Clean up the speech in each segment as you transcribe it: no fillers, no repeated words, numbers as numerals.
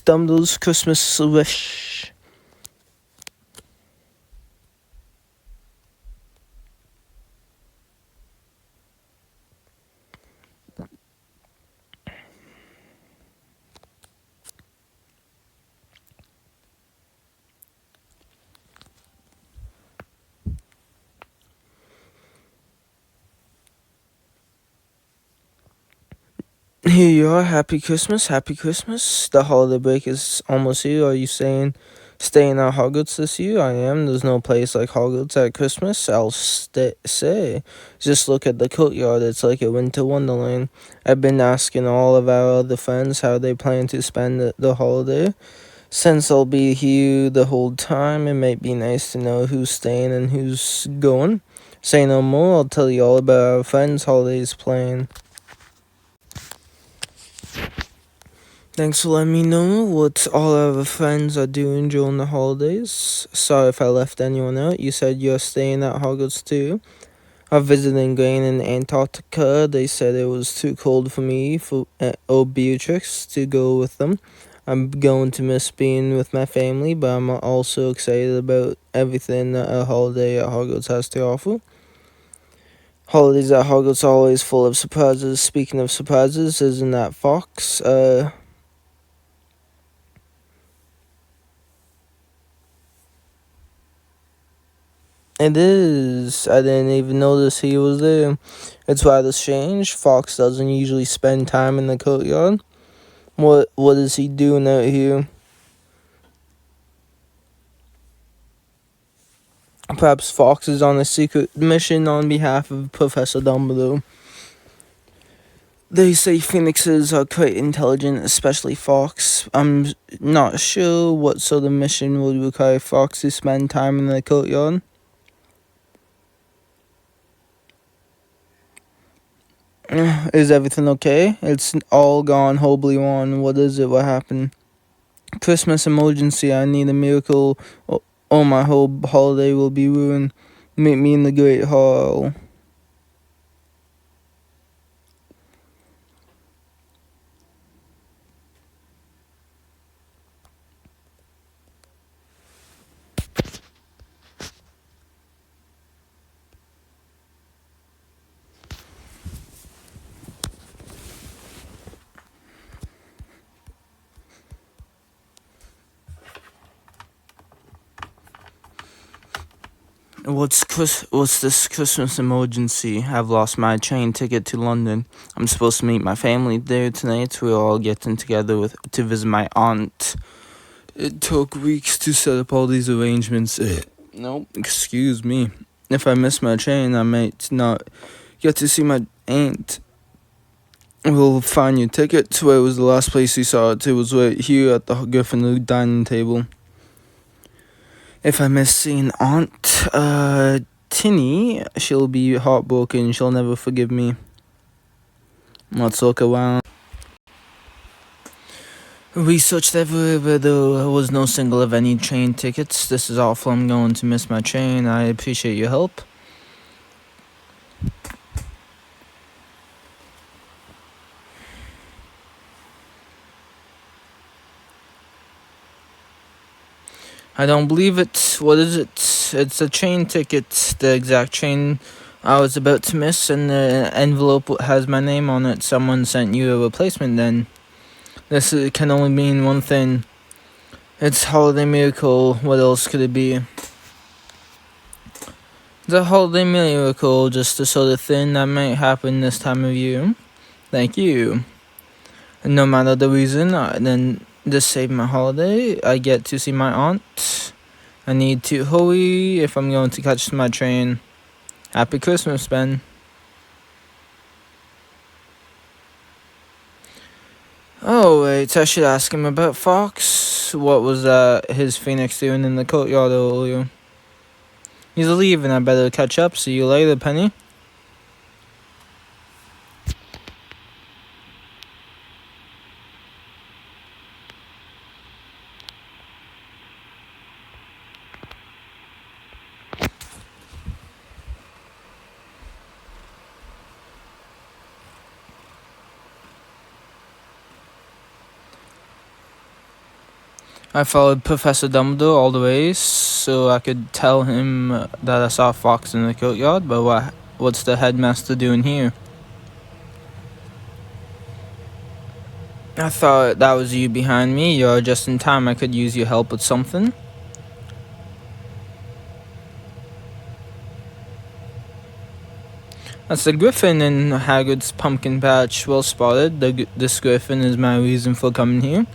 Dumbledore's Christmas wish. Here you are. Happy Christmas. Happy Christmas. The holiday break is almost here. Are you staying at Hogwarts this year? I am. There's no place like Hogwarts at Christmas. I'll say. Just look at the courtyard. It's like a winter wonderland. I've been asking all of our other friends how they plan to spend the holiday. Since I'll be here the whole time, it might be nice to know who's staying and who's going. Say no more. I'll tell you all about our friends' holidays plan. Thanks for letting me know what all our friends are doing during the holidays. Sorry if I left anyone out. You said you're staying at Hogwarts too. I'm visiting Grain in Antarctica. They said it was too cold for me or Beatrix to go with them. I'm going to miss being with my family, but I'm also excited about everything that a holiday at Hogwarts has to offer. Holidays at Hogwarts are always full of surprises. Speaking of surprises, isn't that Fox? It is. I didn't even notice he was there. It's rather strange. Fox doesn't usually spend time in the courtyard. What is he doing out here? Perhaps Fox is on a secret mission on behalf of Professor Dumbledore. They say phoenixes are quite intelligent, especially Fox. I'm not sure what sort of mission would require Fox to spend time in the courtyard. Is everything okay? It's all gone horribly wrong. What is it? What happened? Christmas emergency. I need a miracle, or my whole holiday will be ruined. Meet me in the Great Hall. What's this Christmas emergency? I've lost my train ticket to London. I'm supposed to meet my family there tonight. We're all getting together to visit my aunt. It took weeks to set up all these arrangements. No, excuse me. If I miss my train, I might not get to see my aunt. We'll find your ticket. Where was the last place you saw it? It was right here at the Gryffindor dining table. If I miss seeing Aunt Tinny, she'll be heartbroken. She'll never forgive me. Let's look around. We searched everywhere, but there was no single of any train tickets. This is awful. I'm going to miss my train. I appreciate your help. I don't believe it. What is it? It's a train ticket. The exact train I was about to miss, and the envelope has my name on it. Someone sent you a replacement then. This can only mean one thing. It's Holiday Miracle. What else could it be? The Holiday Miracle, just the sort of thing that might happen this time of year. Thank you. No matter the reason, then this saved my holiday. I get to see my aunt. I need to hurry if I'm going to catch my train. Happy Christmas, Ben. Oh, wait, I should ask him about Fox. What was his phoenix doing in the courtyard earlier? He's leaving. I better catch up. See you later, Penny. I followed Professor Dumbledore all the way so I could tell him that I saw a fox in the courtyard, but what's the headmaster doing here? I thought that was you behind me. You're just in time. I could use your help with something. That's the griffin in Hagrid's pumpkin patch. Well spotted. This griffin is my reason for coming here.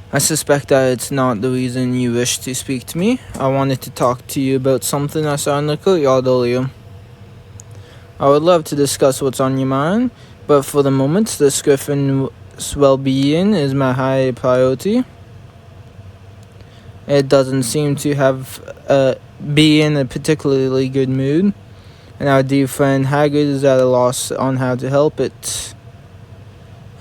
I suspect that it's not the reason you wish to speak to me. I wanted to talk to you about something I saw in the courtyard earlier. I would love to discuss what's on your mind, but for the moment, this griffin's well-being is my high priority. It doesn't seem to be in a particularly good mood, and our dear friend Hagrid is at a loss on how to help it.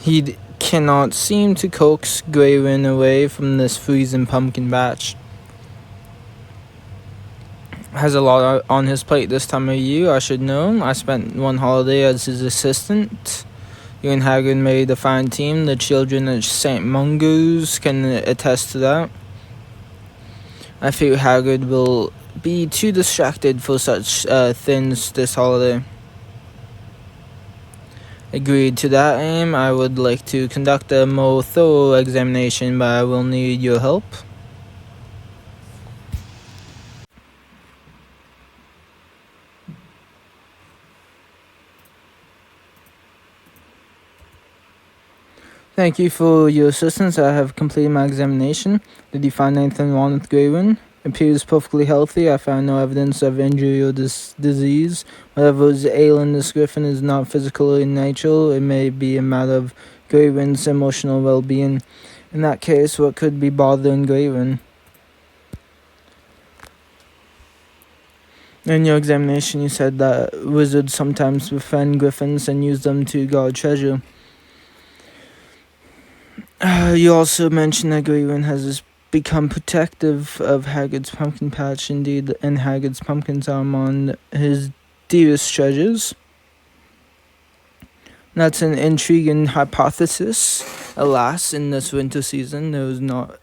He cannot seem to coax Grayrin away from this freezing pumpkin patch. Has a lot on his plate this time of year, I should know. I spent one holiday as his assistant. You and Hagrid made a fine team. The children at St. Mungo's can attest to that. I fear Hagrid will be too distracted for such things this holiday. Agreed to that aim. I would like to conduct a more thorough examination, but I will need your help. Thank you for your assistance. I have completed my examination. Did you find anything wrong with Grayrin? Appears perfectly healthy. I found no evidence of injury or disease. Whatever is ailing this griffin is not physical in nature. It may be a matter of Grayrin's emotional well-being. In that case, what could be bothering Grayrin? In your examination, you said that wizards sometimes befriend griffins and use them to guard treasure. You also mentioned that Grayrin has become protective of Hagrid's pumpkin patch. Indeed, and Hagrid's pumpkins are among his dearest treasures. That's an intriguing hypothesis. Alas, in this winter season, there was not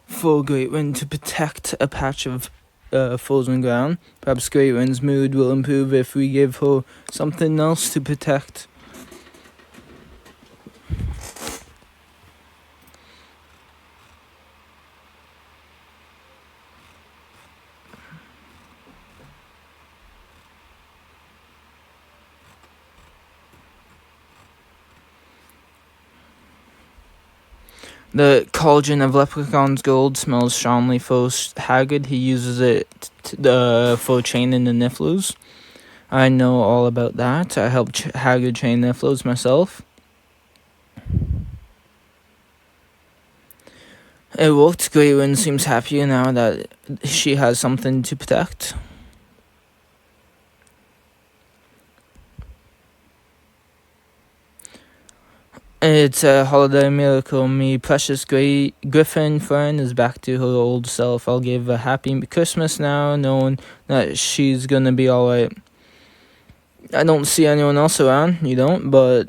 for Grayrin to protect a patch of frozen ground. Perhaps Grayrin's mood will improve if we give her something else to protect. The cauldron of Leprechaun's gold smells strongly for Hagrid. He uses it for training the Nifflers. I know all about that. I helped Hagrid train Nifflers myself. It worked. Grayrin seems happier now that she has something to protect. It's a holiday miracle. Me precious Griffin friend is back to her old self. I'll give a happy Christmas now, knowing that she's gonna be alright. I don't see anyone else around. You don't, but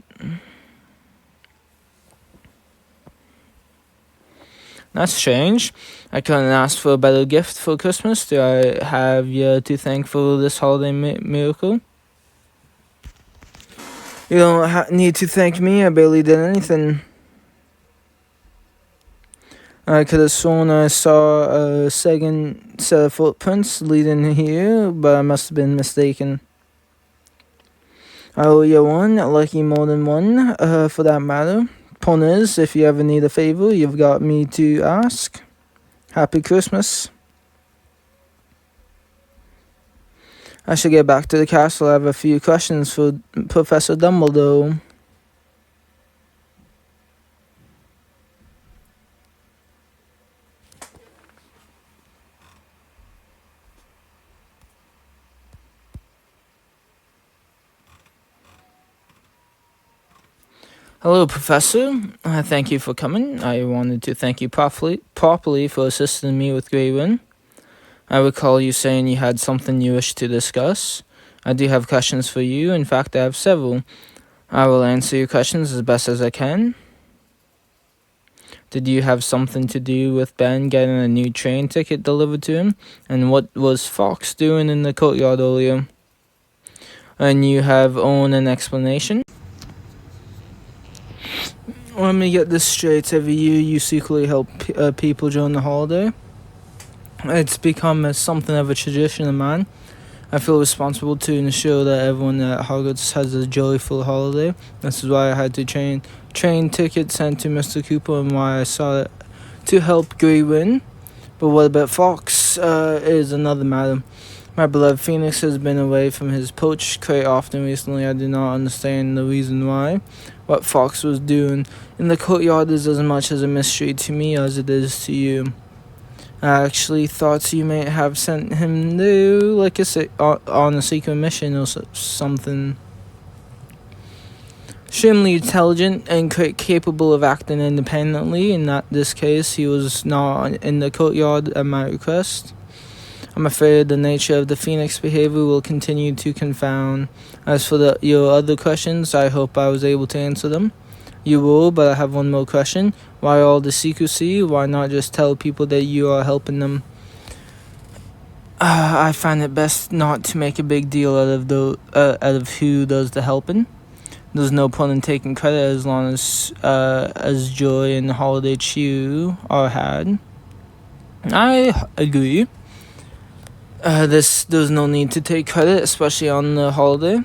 that's strange. I couldn't ask for a better gift for Christmas. Do I have you to thank for this holiday miracle? You don't need to thank me. I barely did anything. I could have sworn I saw a second set of footprints leading here, but I must have been mistaken. I owe you one. I like you more than one, for that matter. Point is, if you ever need a favor, you've got me to ask. Happy Christmas. I should get back to the castle. I have a few questions for Professor Dumbledore. Hello, Professor. Thank you for coming. I wanted to thank you properly for assisting me with Grayrin. I recall you saying you had something you wished to discuss. I do have questions for you. In fact, I have several. I will answer your questions as best as I can. Did you have something to do with Ben getting a new train ticket delivered to him? And what was Fox doing in the courtyard earlier? And you have own an explanation? Let me get this straight. Every year you secretly help people during the holiday. It's become something of a tradition of mine. I feel responsible to ensure that everyone at Hogwarts has a joyful holiday. This is why I had to train tickets sent to Mr. Cooper and why I saw it to help Grey win. But what about Fox is another matter. My beloved Phoenix has been away from his poach quite often recently. I do not understand the reason why. What Fox was doing in the courtyard is as much as a mystery to me as it is to you. I actually thought you may have sent him on a secret mission or something. Extremely intelligent and quite capable of acting independently. In this case, he was not in the courtyard at my request. I'm afraid the nature of the Phoenix behavior will continue to confound. As for your other questions, I hope I was able to answer them. You will, but I have one more question. Why all the secrecy? Why not just tell people that you are helping them? I find it best not to make a big deal out of who does the helping. There's no point in taking credit as long as joy and holiday cheer are had. I agree. There's no need to take credit, especially on the holiday.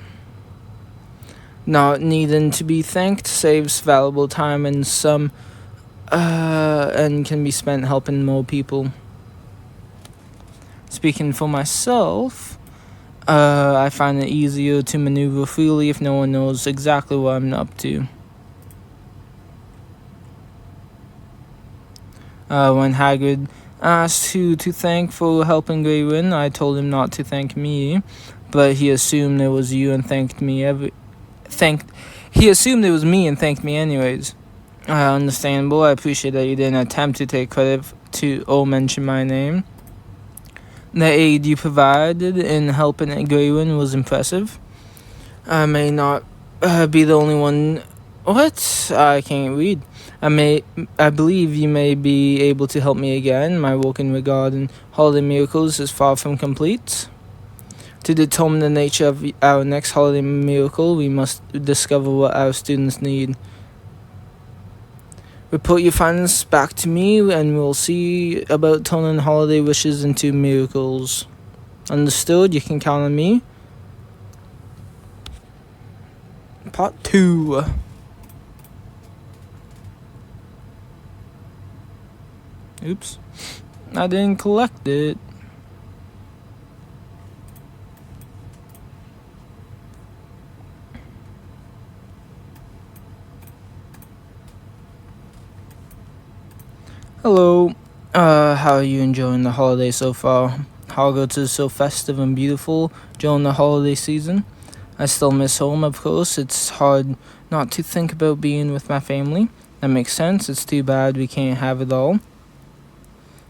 Not needing to be thanked saves valuable time and can be spent helping more people. Speaking for myself, I find it easier to maneuver freely if no one knows exactly what I'm up to. When Hagrid asked who to thank for helping Grey win, I told him not to thank me, but he assumed it was you and thanked me He assumed it was me and thanked me anyways. Understandable. I appreciate that you didn't attempt to take credit or mention my name. The aid you provided in helping Grey win was impressive. I may not be the only one. What? I can't read. I believe you may be able to help me again. My work in regarding holiday miracles is far from complete. To determine the nature of our next holiday miracle, we must discover what our students need. Report your findings back to me, and we'll see about turning holiday wishes into miracles. Understood? You can count on me. Part 2. Oops. I didn't collect it. Hello. How are you enjoying the holiday so far? Hogwarts is so festive and beautiful during the holiday season. I still miss home, of course. It's hard not to think about being with my family. That makes sense. It's too bad we can't have it all.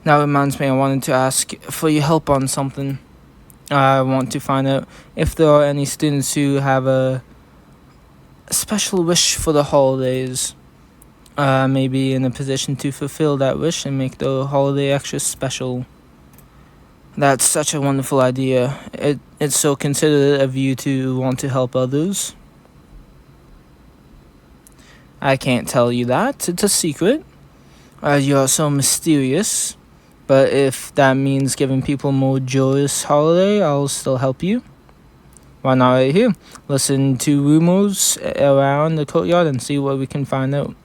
That reminds me, I wanted to ask for your help on something. I want to find out if there are any students who have a special wish for the holidays. Maybe in a position to fulfill that wish and make the holiday extra special. That's such a wonderful idea. It's so considerate of you to want to help others. I can't tell you that. It's a secret. You are so mysterious. But if that means giving people a more joyous holiday, I'll still help you. Why not right here? Listen to rumors around the courtyard and see what we can find out.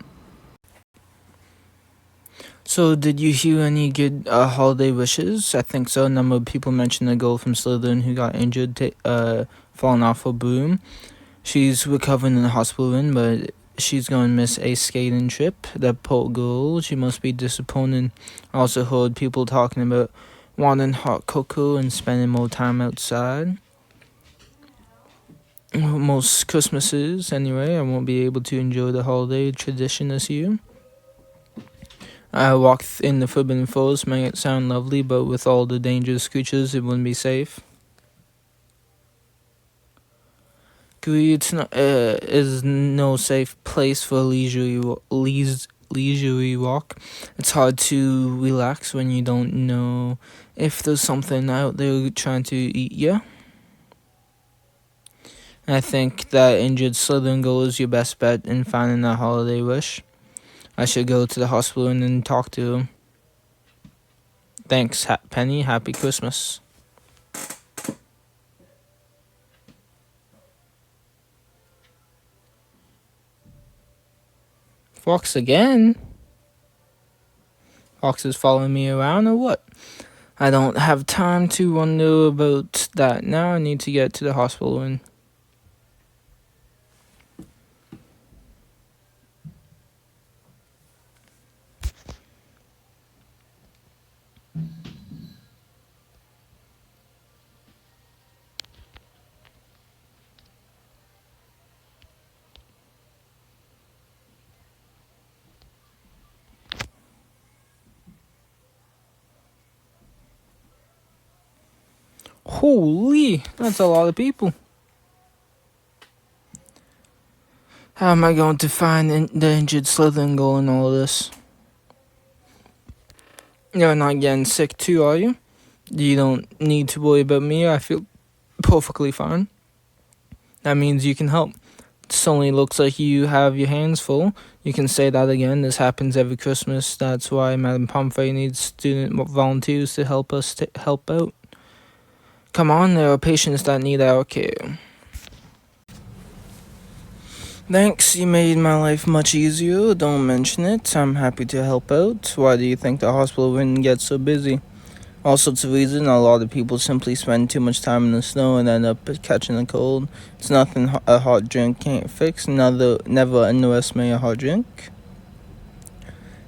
So, did you hear any good holiday wishes? I think so. A number of people mentioned a girl from Slytherin who got injured, falling off her broom. She's recovering in the hospital room, but she's going to miss a skating trip. That poor girl, she must be disappointed. I also heard people talking about wanting hot cocoa and spending more time outside. Most Christmases, anyway, I won't be able to enjoy the holiday tradition this year. I walked in the Forbidden Forest, making it sound lovely, but with all the dangerous creatures, it wouldn't be safe. Greece is no safe place for leisurely leisurely walk. It's hard to relax when you don't know if there's something out there trying to eat you. I think that injured Slytherin girl is your best bet in finding that holiday wish. I should go to the hospital and then talk to her. Thanks, Penny. Happy Christmas. Fox again? Fox is following me around or what? I don't have time to wonder about that now. I need to get to the hospital and... Holy, that's a lot of people. How am I going to find the injured Slytherin girl in all of this? You're not getting sick too, are you? You don't need to worry about me. I feel perfectly fine. That means you can help. It suddenly looks like you have your hands full. You can say that again. This happens every Christmas. That's why Madame Pomfrey needs student volunteers to help us help out. Come on, there are patients that need our care. Thanks, you made my life much easier. Don't mention it. I'm happy to help out. Why do you think the hospital wouldn't get so busy? All sorts of reasons. A lot of people simply spend too much time in the snow and end up catching a cold. It's nothing a hot drink can't fix. Never underestimate a hot drink.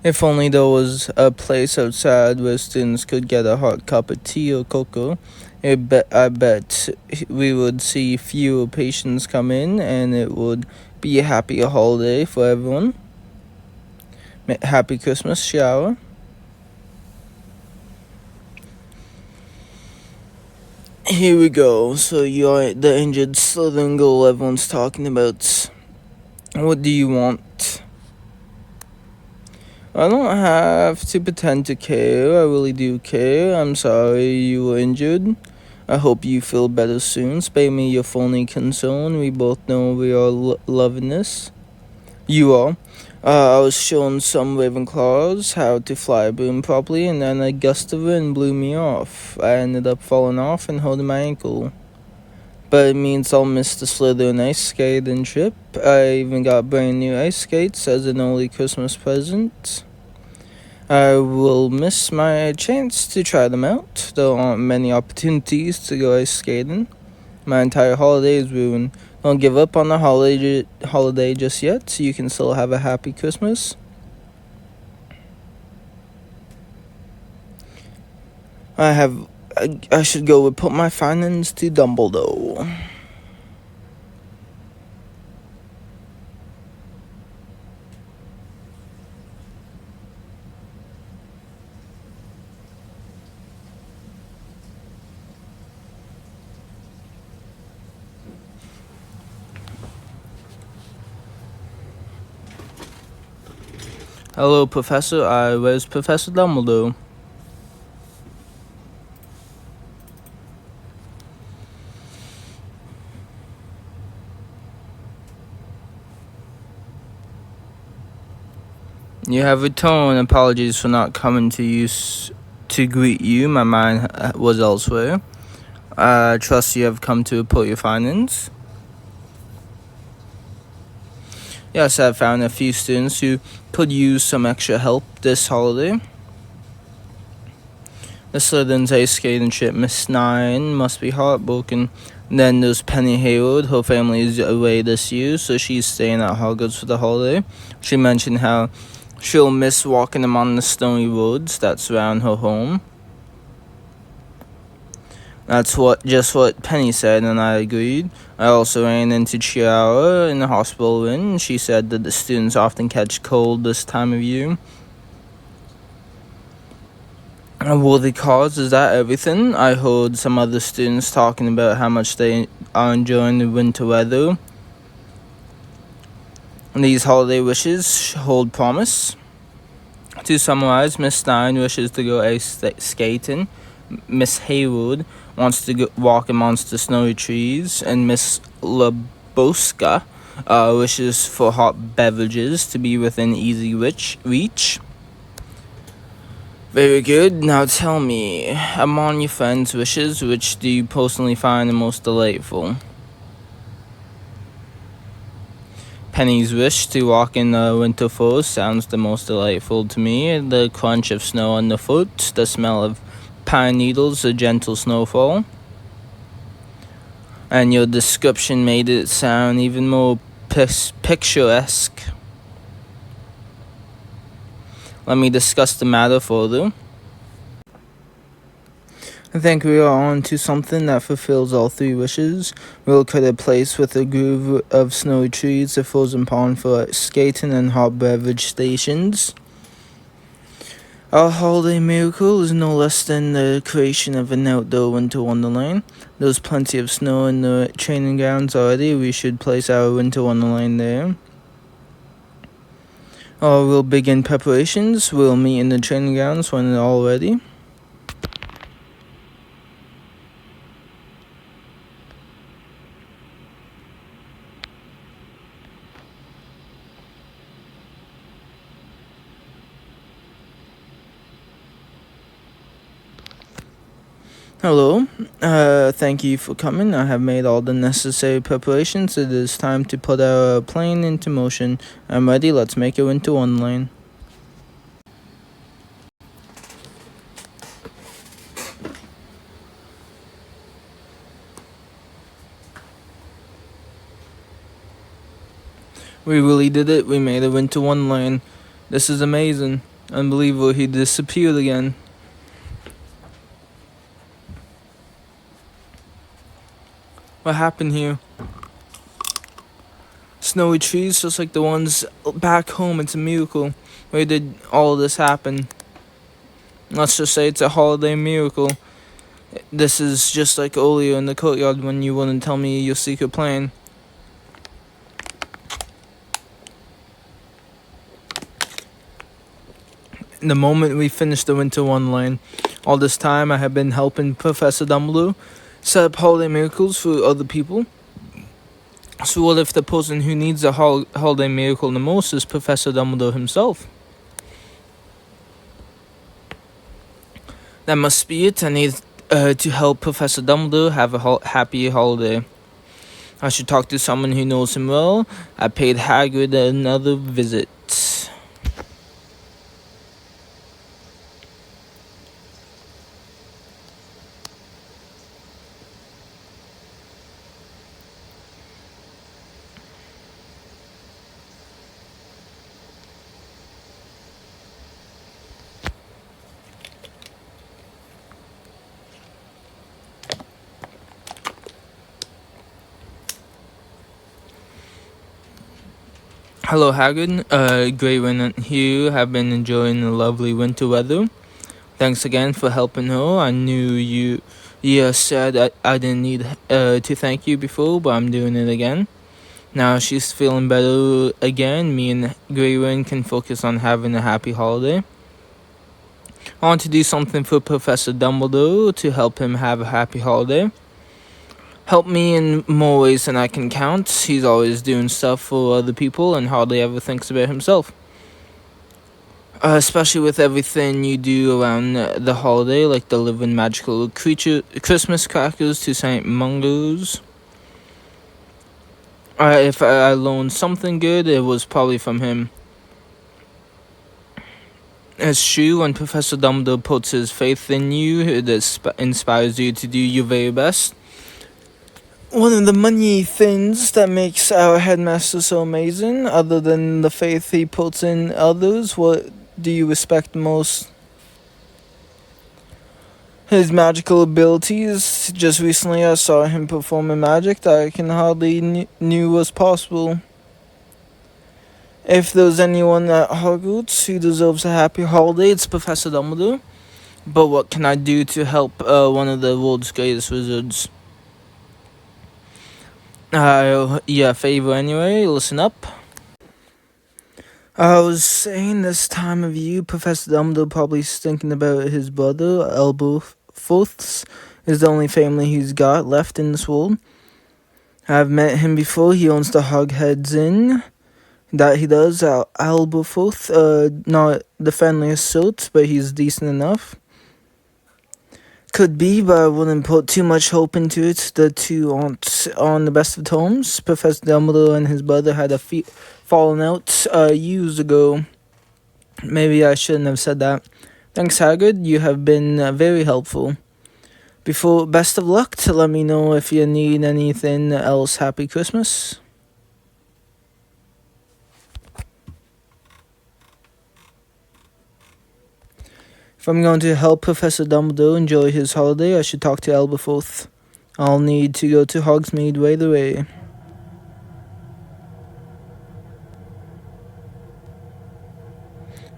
If only there was a place outside where students could get a hot cup of tea or cocoa. I bet we would see fewer patients come in, and it would be a happier holiday for everyone. Happy Christmas, shower. Here we go. So you're the injured Slytherin girl everyone's talking about. What do you want? I don't have to pretend to care. I really do care. I'm sorry you were injured. I hope you feel better soon. Spare me your phony concern. We both know we are loving this. You are. I was showing some Ravenclaws how to fly a broom properly, and then a gust of wind blew me off. I ended up falling off and holding my ankle. But it means I'll miss the Slytherin ice skating trip. I even got brand new ice skates as an early Christmas present. I will miss my chance to try them out. There aren't many opportunities to go ice skating. My entire holiday is ruined. Don't give up on the holiday just yet. You can still have a happy Christmas. I should go report my findings to Dumbledore. Hello, Professor. Where's Professor Dumbledore? You have returned. Apologies for not coming to you to greet you. My mind was elsewhere. I trust you have come to report your findings. Yes, I found a few students who could use some extra help this holiday. The Slytherin's ice skating trip, Miss 9, must be heartbroken. Then there's Penny Hayward. Her family is away this year, so she's staying at Hogwarts for the holiday. She mentioned how she'll miss walking among the snowy roads that surround her home. That's just what Penny said, and I agreed. I also ran into Chiara in the hospital and she said that the students often catch cold this time of year. A worthy cause, is that everything? I heard some other students talking about how much they are enjoying the winter weather. And these holiday wishes hold promise. To summarize, Miss Stein wishes to go ice skating, Miss Haywood wants to walk amongst the snowy trees, and Miss Laboska wishes for hot beverages to be within easy reach. Very good. Now tell me, among your friends' wishes, which do you personally find the most delightful? Penny's wish to walk in the winter forest sounds the most delightful to me. The crunch of snow underfoot, the smell of pine needles, a gentle snowfall. And your description made it sound even more picturesque. Let me discuss the matter further. I think we are on to something that fulfills all three wishes. We'll cut a place with a grove of snowy trees, a frozen pond for skating, and hot beverage stations. Our holiday miracle is no less than the creation of an outdoor winter wonderland. There's plenty of snow in the training grounds already. We should place our winter wonderland there. We'll begin preparations. We'll meet in the training grounds when it's all ready. Hello, thank you for coming. I have made all the necessary preparations. It is time to put our plane into motion. I'm ready. Let's make it into one lane. We really did it. We made it into one lane. This is amazing. Unbelievable. He disappeared again. What happened here? Snowy trees just like the ones back home. It's a miracle. Where did all this happen? Let's just say it's a holiday miracle. This is just like earlier in the courtyard when you wouldn't tell me your secret plan. The moment we finished the winter wonderland, all this time I have been helping Professor Dumbledore set up holiday miracles for other people. So what if the person who needs a holiday miracle the most is Professor Dumbledore himself? That must be it. I need to help Professor Dumbledore have a happy holiday. I should talk to someone who knows him well. I paid Hagrid another visit. Hello, Hagrid. Greywin and Hugh have been enjoying the lovely winter weather. Thanks again for helping her. I knew you said I didn't need to thank you before, but I'm doing it again. Now she's feeling better again. Me and Greywin can focus on having a happy holiday. I want to do something for Professor Dumbledore to help him have a happy holiday. Help me in more ways than I can count. He's always doing stuff for other people and hardly ever thinks about himself. Especially with everything you do around the holiday, like delivering magical Christmas crackers to St. Mungo's. If I learned something good, it was probably from him. It's true, when Professor Dumbledore puts his faith in you, it inspires you to do your very best. One of the many things that makes our headmaster so amazing, other than the faith he puts in others, what do you respect most? His magical abilities. Just recently I saw him perform a magic that I can hardly knew was possible. If there's anyone at Hogwarts who deserves a happy holiday, it's Professor Dumbledore. But what can I do to help one of the world's greatest wizards? Favor anyway, listen up. I was saying this time of year, Professor Dumbledore probably's thinking about his brother, Elbow is the only family he's got left in this world. I've met him before. He owns the Hogheads Inn. That he does. Elbow not the friendliest sort, but he's decent enough. Could be, but I wouldn't put too much hope into it. The two aren't on the best of terms. Professor Dumbledore and his brother had a fallen out years ago. Maybe I shouldn't have said that. Thanks, Hagrid. You have been very helpful. Best of luck. To let me know if you need anything else. Happy Christmas. If I'm going to help Professor Dumbledore enjoy his holiday, I should talk to Elberforth. I'll need to go to Hogsmeade right away.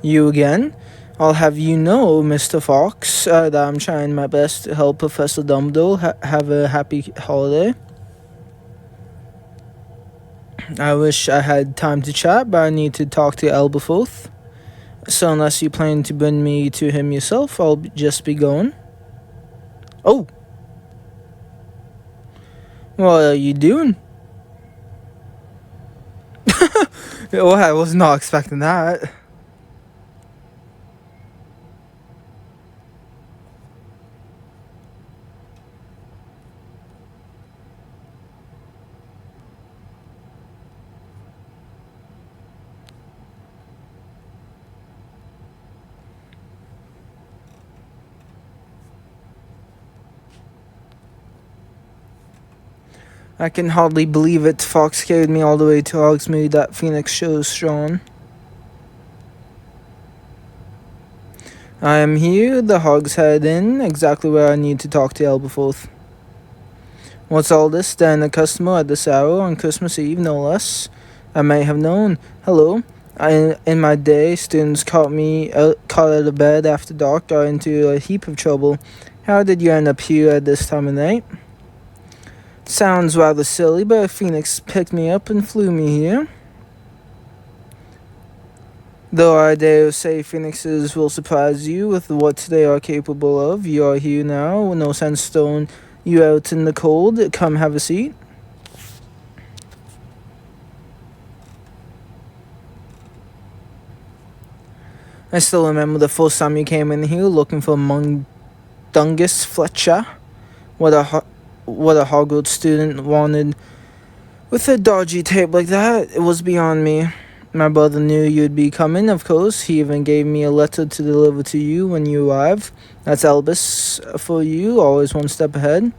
You again? I'll have you know, Mr. Fox, that I'm trying my best to help Professor Dumbledore have a happy holiday. I wish I had time to chat, but I need to talk to Elberforth. So unless you plan to bring me to him yourself, I'll just be going. Oh! What are you doing? Well, I was not expecting that. I can hardly believe it. Fox carried me all the way to Hogsmeade. That Phoenix shows strong. I am here, the Hogshead Inn, exactly where I need to talk to Elberforth. What's all this? Standing a customer at this hour on Christmas Eve, no less. I may have known. Hello. In my day, students caught out of bed after dark, got into a heap of trouble. How did you end up here at this time of night? Sounds rather silly, but a phoenix picked me up and flew me here. Though I dare say phoenixes will surprise you with what they are capable of. You are here now, no sense throwing you out in the cold. Come have a seat. I still remember the first time you came in here looking for Mundungus Fletcher. What a Hogwarts student wanted with a dodgy tape like that. It was beyond me. My brother knew you'd be coming, of course. He even gave me a letter to deliver to you when you arrive. That's Albus for you, always one step ahead.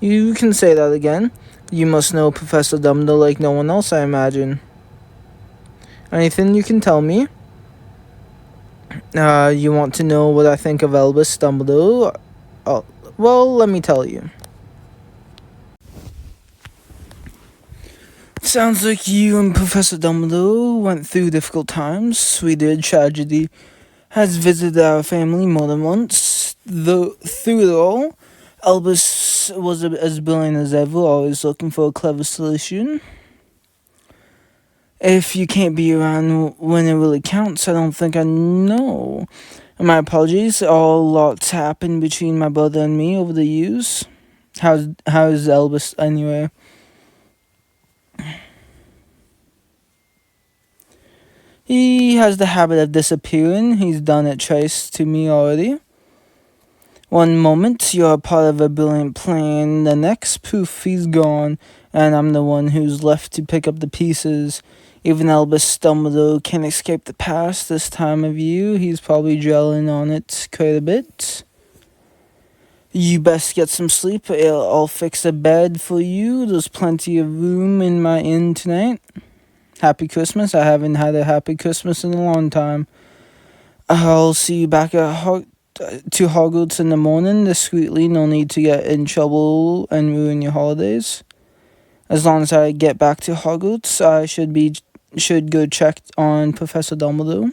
You can say that again. You must know Professor Dumbledore like no one else, I imagine. Anything you can tell me? You want to know what I think of Albus Dumbledore? Oh, well, let me tell you. Sounds like you and Professor Dumbledore went through difficult times. Sweeter tragedy has visited our family more than once. Through it all, Albus was as brilliant as ever, always looking for a clever solution. If you can't be around when it really counts, I don't think I know. My apologies, all lots happened between my brother and me over the years. How's Albus anyway? He has the habit of disappearing. He's done it twice to me already. One moment, you're a part of a brilliant plan. The next, poof, he's gone, and I'm the one who's left to pick up the pieces. Even Albus Dumbledore can't escape the past this time of year. He's probably dwelling on it quite a bit. You best get some sleep. I'll fix a bed for you. There's plenty of room in my inn tonight. Happy Christmas. I haven't had a happy Christmas in a long time. I'll see you back at to Hogwarts in the morning discreetly. No need to get in trouble and ruin your holidays. As long as I get back to Hogwarts, I should go check on Professor Dumbledore.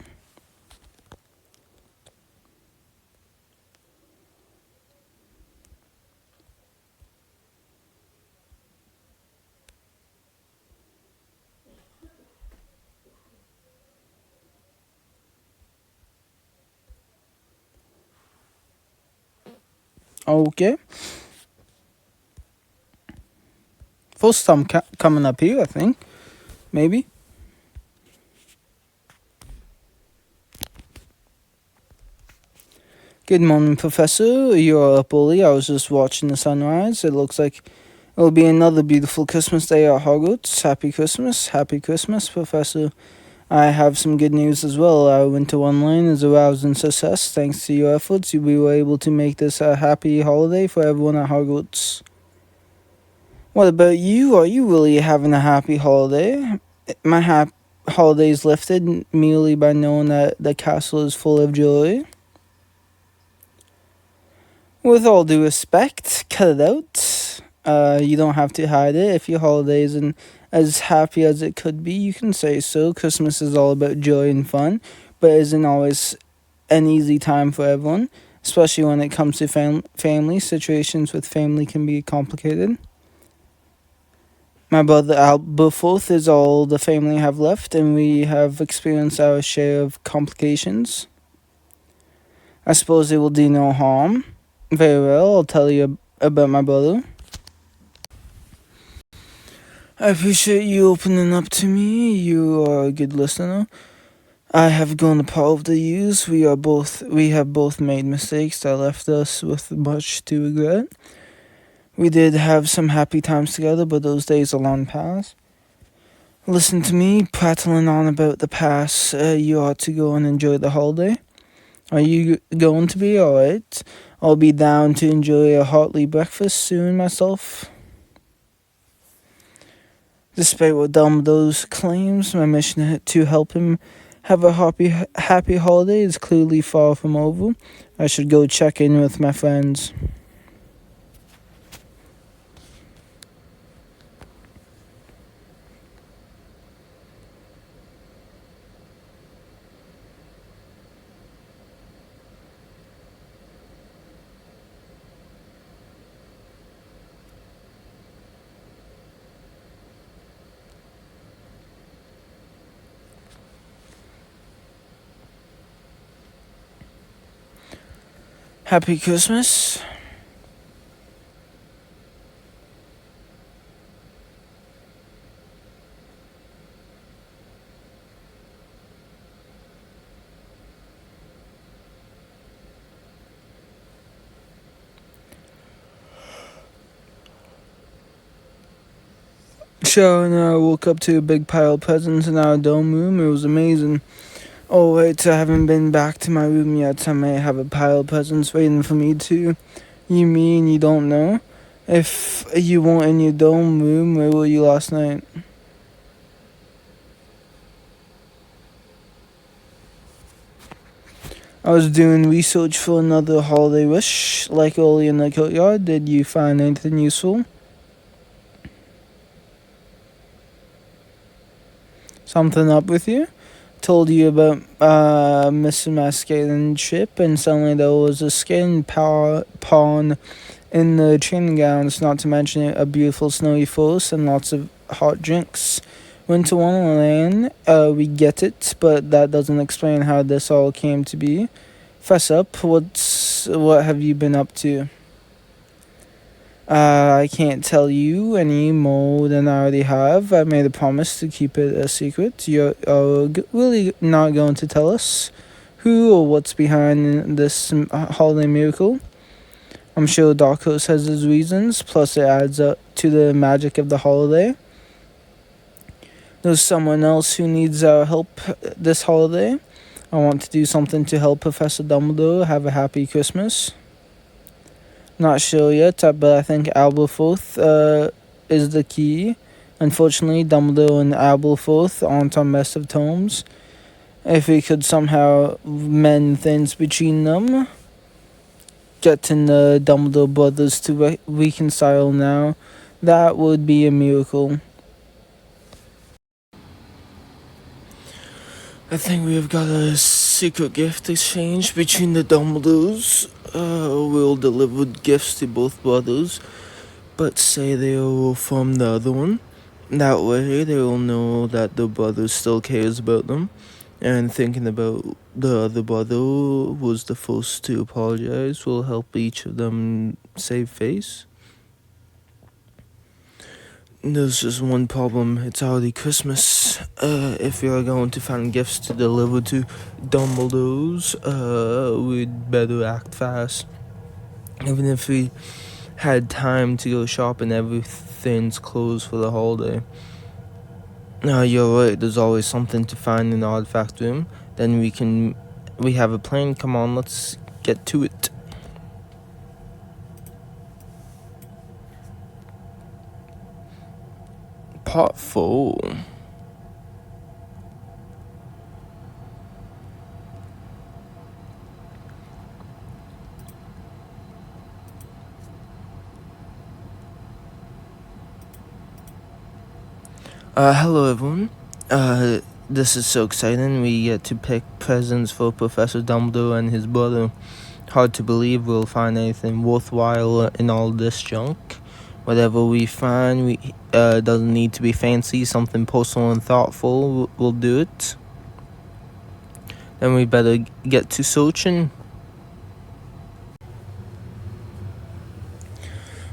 Okay. First time coming up here, I think. Maybe. Good morning, Professor. You're up early. I was just watching the sunrise. It looks like it'll be another beautiful Christmas day at Hogwarts. Happy Christmas. Happy Christmas, Professor. I have some good news as well. Our winter online is a rousing success. Thanks to your efforts, we were able to make this a happy holiday for everyone at Hogwarts. What about you? Are you really having a happy holiday? My holiday is lifted merely by knowing that the castle is full of joy. With all due respect, cut it out. You don't have to hide it. If your holiday isn't as happy as it could be, you can say so. Christmas is all about joy and fun, but isn't always an easy time for everyone, especially when it comes to family. Situations with family can be complicated. My brother Alberforth is all the family have left, and we have experienced our share of complications. I suppose it will do no harm. Very well, I'll tell you about my brother. I appreciate you opening up to me. You are a good listener. I have grown apart over the years. We have both made mistakes that left us with much to regret. We did have some happy times together, but those days are long past. Listen to me prattling on about the past. You ought to go and enjoy the holiday. Are you going to be alright? I'll be down to enjoy a hearty breakfast soon myself. Despite what Dumbledore claims, my mission to help him have a happy holiday is clearly far from over. I should go check in with my friends. Happy Christmas. Cheryl and I woke up to a big pile of presents in our dorm room. It was amazing. Oh wait, I haven't been back to my room yet. I may have a pile of presents waiting for me too. You mean you don't know? If you weren't in your dorm room, where were you last night? I was doing research for another holiday wish. Like early in the courtyard, did you find anything useful? Something up with you? Told you about missing my skating trip, and suddenly there was a skating pond in the training grounds, not to mention a beautiful snowy forest and lots of hot drinks. Winter Wonderland, we get it, but that doesn't explain how this all came to be. Fess up, what have you been up to? I can't tell you any more than I already have. I made a promise to keep it a secret. You're really not going to tell us who or what's behind this holiday miracle? I'm sure Darkos has his reasons, plus it adds up to the magic of the holiday. There's someone else who needs our help this holiday. I want to do something to help Professor Dumbledore have a happy Christmas. Not sure yet, but I think Aberforth is the key. Unfortunately, Dumbledore and Aberforth aren't on best of terms. If we could somehow mend things between them, getting the Dumbledore brothers to reconcile now, that would be a miracle. I think we have got a secret gift exchange between the Dumbledores. We'll deliver gifts to both brothers, but say they will from the other one. That way, they will know that the brother still cares about them. And thinking about the other brother was the first to apologize will help each of them save face. There's just one problem. It's already Christmas. If we are going to find gifts to deliver to Dumbledore's, we'd better act fast. Even if we had time to go shopping, everything's closed for the holiday. You're right. There's always something to find in the artifact room. Then we have a plan. Come on, let's get to it. Part 4. Hello everyone. This is so exciting. We get to pick presents for Professor Dumbledore and his brother. Hard to believe we'll find anything worthwhile in all this junk. Whatever we find, doesn't need to be fancy. Something personal and thoughtful will do it. Then we better get to searching.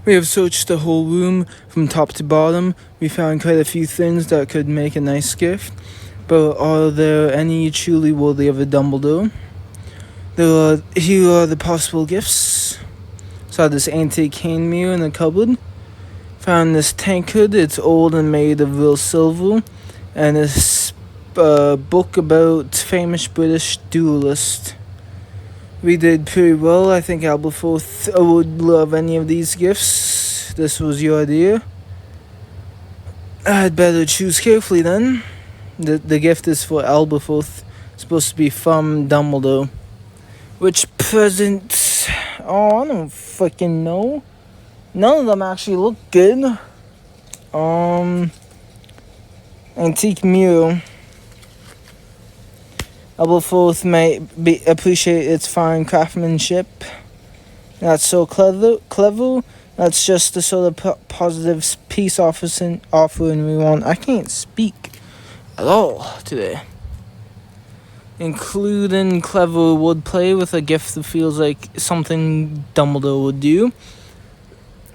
We have searched the whole room from top to bottom. We found quite a few things that could make a nice gift. But are there any truly worthy of a Dumbledore? Here are the possible gifts. Saw this antique hand mirror in the cupboard. Found this tankard. It's old and made of real silver. And this book about famous British duelist. We did pretty well. I think Aberforth would love any of these gifts. This was your idea. I'd better choose carefully then. The gift is for Aberforth. It's supposed to be from Dumbledore. Which present? Oh, I don't freaking know. None of them actually look good. Antique mirror. Aberforth may appreciate its fine craftsmanship. That's so clever. That's just the sort of positive peace offering we want. I can't speak at all today. Including clever wordplay with a gift that feels like something Dumbledore would do.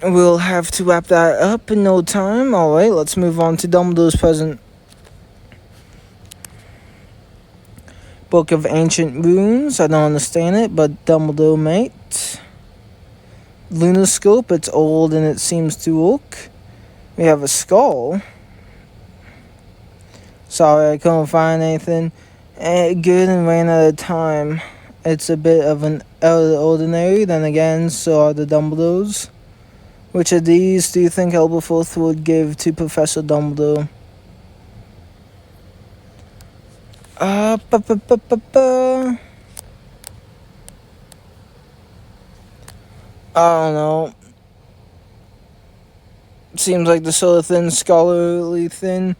We'll have to wrap that up in no time. Alright, let's move on to Dumbledore's present. Book of Ancient Runes. I don't understand it, but Dumbledore might. Lunoscope. It's old and it seems to work. We have a skull. Sorry, I couldn't find anything good and ran out of time. It's a bit of an out of the ordinary. Then again, so are the Dumbledores. Which of these do you think Aberforth would give to Professor Dumbledore? I don't know. Seems like the sort of thing scholarly thing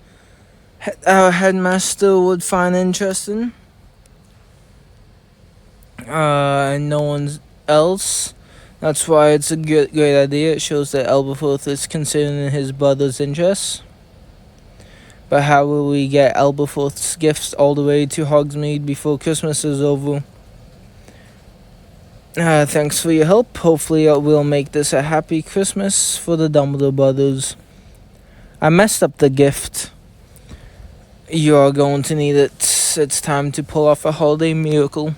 our headmaster would find interesting. And no one else. That's why it's a great idea. It shows that Aberforth is considering his brother's interests. But how will we get Aberforth's gifts all the way to Hogsmeade before Christmas is over? Thanks for your help. Hopefully we'll make this a happy Christmas for the Dumbledore brothers. I messed up the gift. You're going to need it. It's time to pull off a holiday miracle.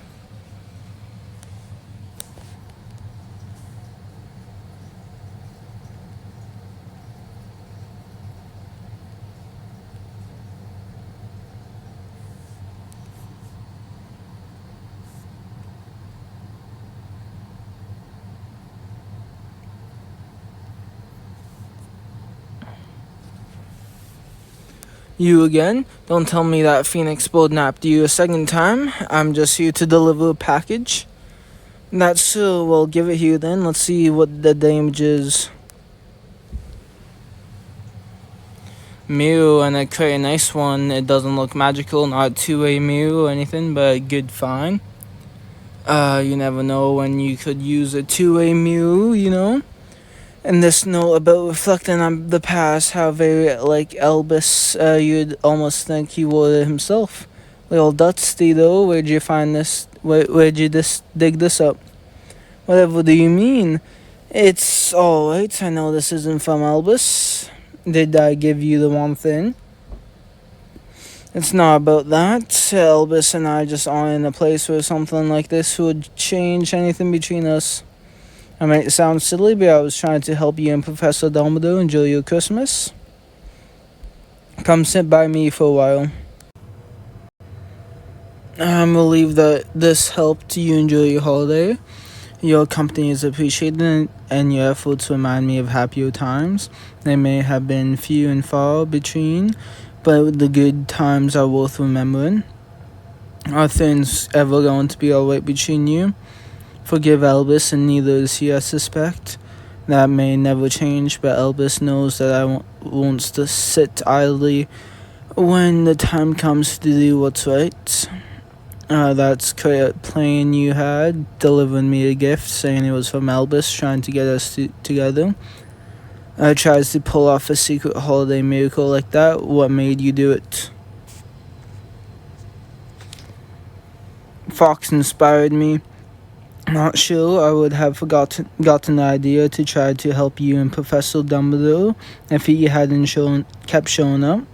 You again? Don't tell me that Phoenix Bird napped you a second time. I'm just here to deliver a package. That's so. Well, give it here then. Let's see what the damage is. Mirror, and a quite nice one. It doesn't look magical, not a two-way mirror or anything, but a good find. You never know when you could use a two-way mirror, you know? And this note about reflecting on the past, how very like Albus, you'd almost think he wore it himself. Little Dusty, though, where'd you find this? Where'd you dig this up? Whatever do you mean? It's alright, I know this isn't from Albus. Did I give you the one thing? It's not about that. Albus and I just aren't in a place where something like this would change anything between us. I might sound silly, but I was trying to help you and Professor Dumbledore enjoy your Christmas. Come sit by me for a while. I'm relieved that this helped you enjoy your holiday. Your company is appreciated, and your efforts remind me of happier times. They may have been few and far between, but the good times are worth remembering. Are things ever going to be alright between you? Forgive Albus, and neither is he, I suspect. That may never change, but Albus knows that I won't sit idly when the time comes to do what's right. That's great plan you had, delivering me a gift, saying it was from Albus, trying to get us together. Tries to pull off a secret holiday miracle like that. What made you do it? Fox inspired me. Not sure I would have gotten the idea to try to help you and Professor Dumbledore if he hadn't kept showing up.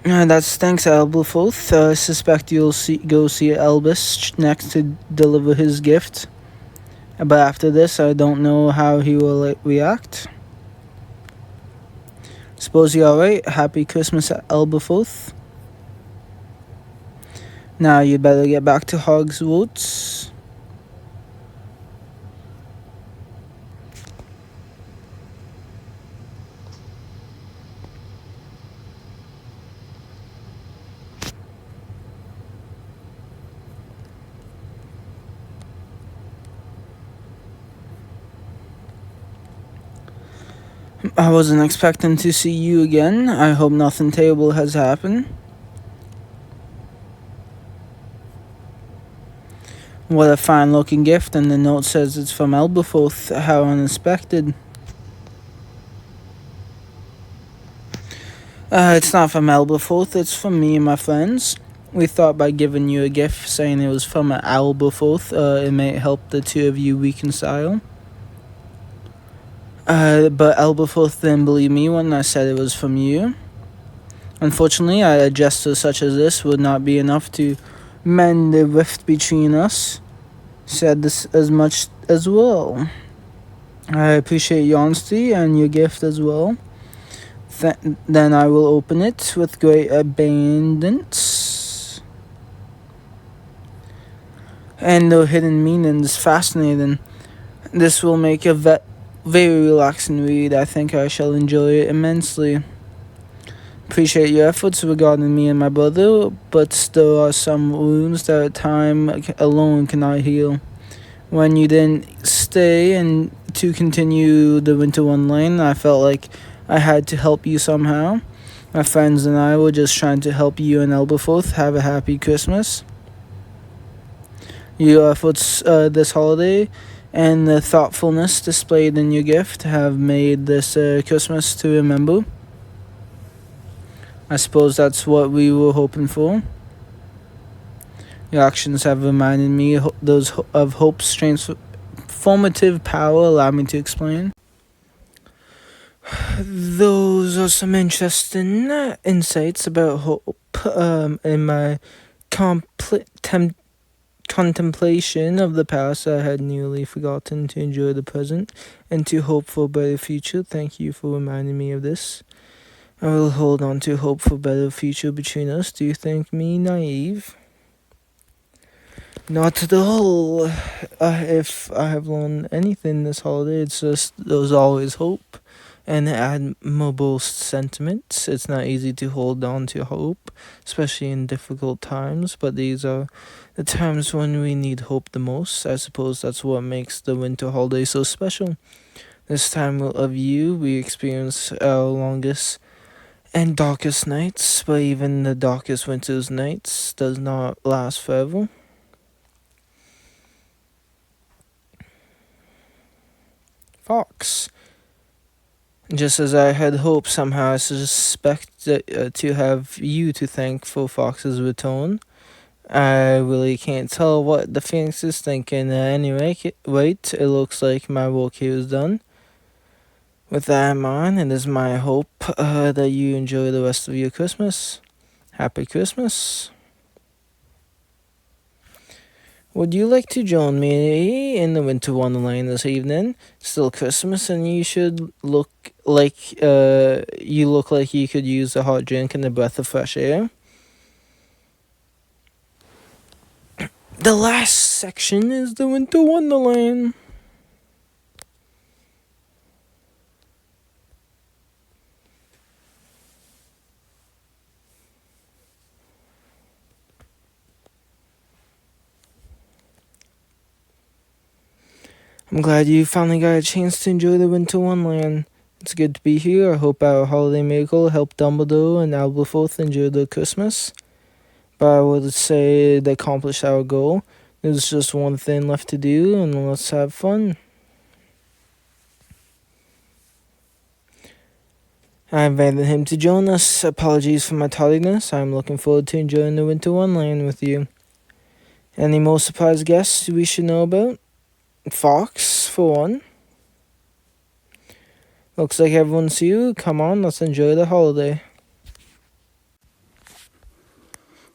That's thanks, Albleforth. I suspect you'll go see Albus next to deliver his gift. But after this, I don't know how he will react. Suppose you're alright. Happy Christmas, Albleforth. Now you'd better get back to Hogwarts. I wasn't expecting to see you again. I hope nothing terrible has happened. What a fine looking gift, and the note says it's from Albleforth. How unexpected. It's not from Albleforth, it's from me and my friends. We thought by giving you a gift saying it was from Albleforth, it may help the two of you reconcile. But Albleforth didn't believe me when I said it was from you. Unfortunately, a gesture such as this would not be enough to mend the rift between us. Said this as much as well. I appreciate your honesty and your gift as well. Then I will open it with great abundance. And the hidden meaning is fascinating. This will make a very relaxing read. I think I shall enjoy it immensely. Appreciate your efforts regarding me and my brother, but there are some wounds that time alone cannot heal. When you didn't stay and to continue the Winter Wonderland, I felt like I had to help you somehow. My friends and I were just trying to help you and Albleforth have a happy Christmas. Your efforts this holiday and the thoughtfulness displayed in your gift have made this Christmas to remember. I suppose that's what we were hoping for. Your actions have reminded me of hope's transformative power. Allow me to explain. Those are some interesting insights about hope in my contemplation of the past. I had nearly forgotten to enjoy the present and to hope for a better future. Thank you for reminding me of this. I will hold on to hope for a better future between us. Do you think me naive? Not at all. If I have learned anything this holiday, it's just there's always hope and admirable sentiments. It's not easy to hold on to hope, especially in difficult times, but these are the times when we need hope the most. I suppose that's what makes the winter holiday so special. This time of year, we experience our longest and darkest nights, but even the darkest winter's nights does not last forever. Fox. Just as I had hoped, somehow I suspect that, to have you to thank for Fox's return. I really can't tell what the Phoenix is thinking. Anyway, wait, it looks like my work here is done. With that in mind, it is my hope that you enjoy the rest of your Christmas. Happy Christmas. Would you like to join me in the Winter Wonderland this evening? Still Christmas, and you look like you could use a hot drink and a breath of fresh air. The last section is the Winter Wonderland. I'm glad you finally got a chance to enjoy the Winter Wonderland. It's good to be here. I hope our holiday miracle helped Dumbledore and Aberforth enjoy their Christmas. But I would say it accomplished our goal. There's just one thing left to do, and let's have fun. I invited him to join us. Apologies for my tardiness. I'm looking forward to enjoying the Winter Wonderland with you. Any more surprise guests we should know about? Fox, for one. Looks like everyone's here. Come on, let's enjoy the holiday.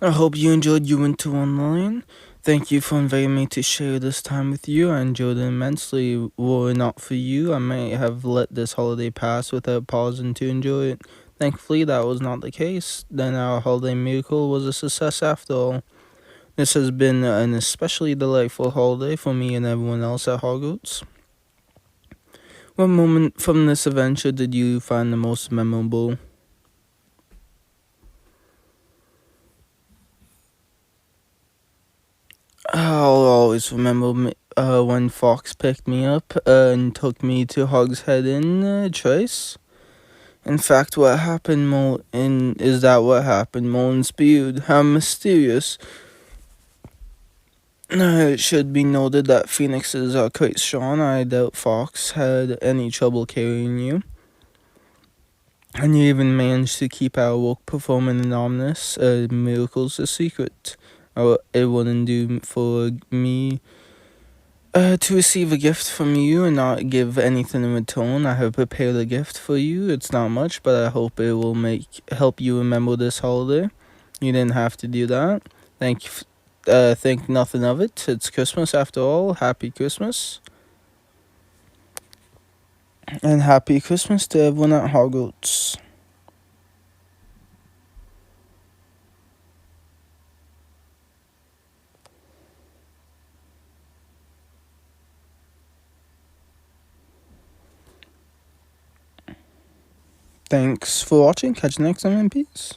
I hope you enjoyed your Winter Wonderland. Thank you for inviting me to share this time with you. I enjoyed it immensely. Were it not for you, I may have let this holiday pass without pausing to enjoy it. Thankfully, that was not the case. Then our holiday miracle was a success after all. This has been an especially delightful holiday for me and everyone else at Hogwarts. What moment from this adventure did you find the most memorable? I'll always remember when Fox picked me up and took me to Hogshead Inn twice. In fact, what happened, what happened? Mullen spewed. How mysterious. It should be noted that phoenixes are quite strong. I doubt Fox had any trouble carrying you. And you even managed to keep our work performing an ominous miracles a secret. It wouldn't do for me to receive a gift from you and not give anything in return. I have prepared a gift for you. It's not much, but I hope it will help you remember this holiday. You didn't have to do that. Think nothing of it. It's Christmas after all. Happy Christmas. And happy Christmas to everyone at Hogwarts. Thanks for watching. Catch you next time, and peace.